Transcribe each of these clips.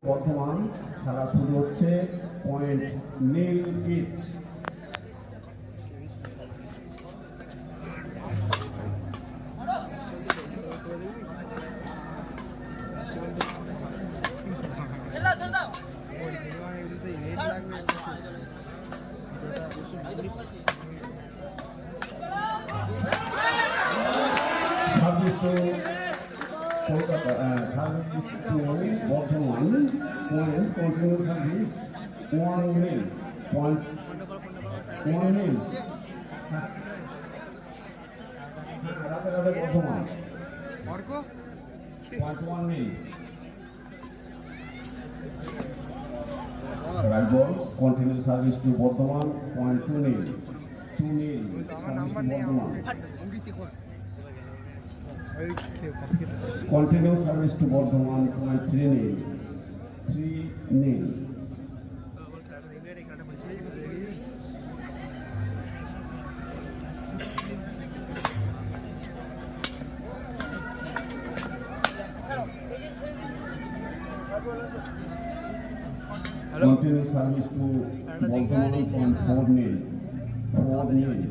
বর্তমান খেলা শুরু হচ্ছে পয়েন্ট নীল ইচ। Service to Bordhaman, point continue service 1-0, point 1-0. Bordhaman, point 1-0. Right balls, continue service to Bordhaman, point 2-0, 2-0. Service to Bordhaman. Continue service to Bordhaman, point 3-0, 3-0. Continue service to Bordhaman, point 4-0, 4-0.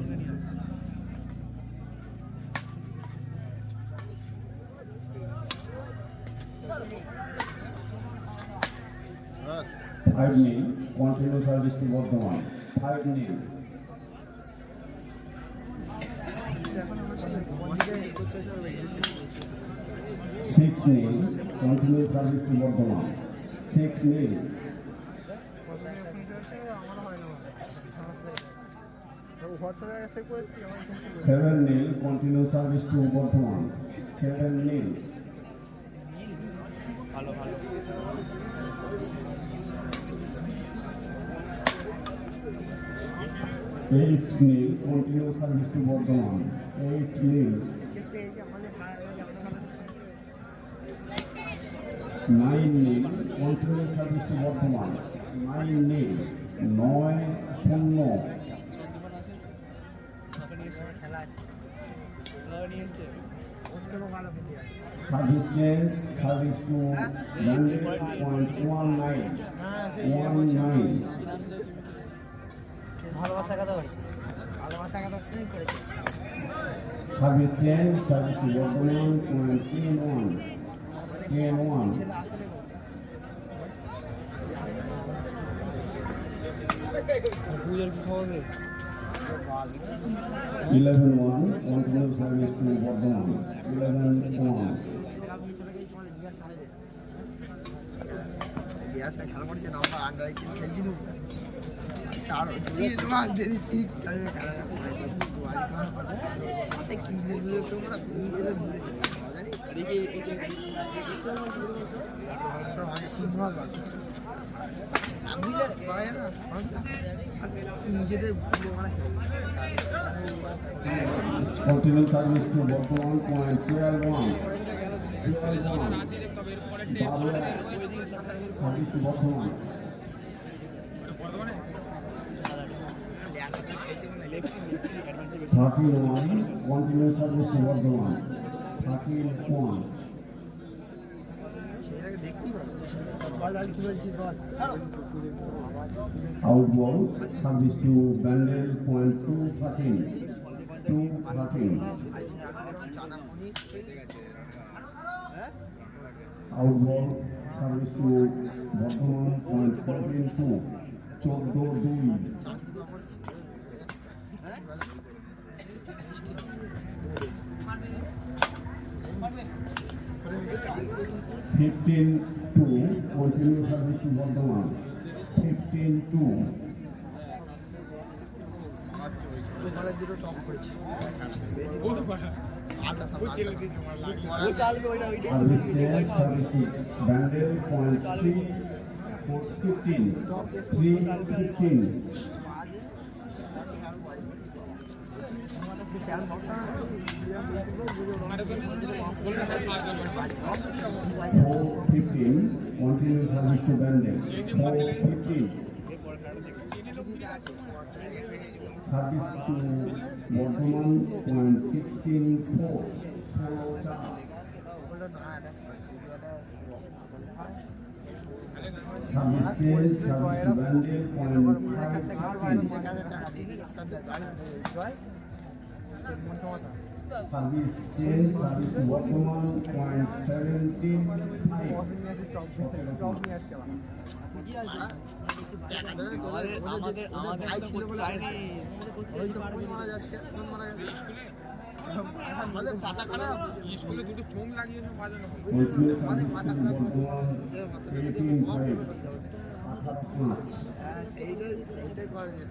5-0, continue service to Bordhaman, 5-0. 6-0, continue service to Bordhaman, 6-0. 7-0, continue service to Bordhaman, 7-0. 8-0, continue service to Bordhaman, 8-0. 9-0, continue service to Bordhaman, 9-0, 9-0. Service change, service to Bandit, point 1-9, 1-9. Service change, service to Bordhaman, point 10-1, 10-1. 11-1, continue service to Bordhaman, 11-1. Continue service to Bordhaman, point 12-1, 12-1. Service to Bordhaman. 13-1, continue service to Bordhaman, 13-1. Out ball, service to Bandel, point 2-13, 2-13. Out ball, service to Bordhaman, point 14-2, 14-2. 15-2, continue service to Bordhaman, 15-2. service to Bandel, point 3-15, 3-15. 4-15, continue service to Bandel, 4-15. Service to Bordhaman, point 16-4, 4-4. Service change service to Bandel point 5 service change service to বর্তমান point আমাদের পাতা খারাপ স্কুলে দুটো চোখ লাগিয়ে বাজানো সেইটাই করা যায়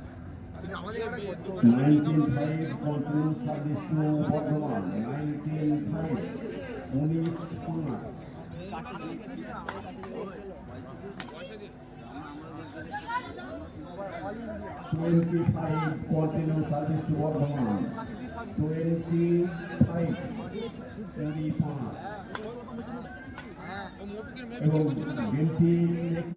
আমাদের এটা করতে হবে 19 continue service to Bardhaman 25 continue service to Bardhaman 25 এবং বিলটি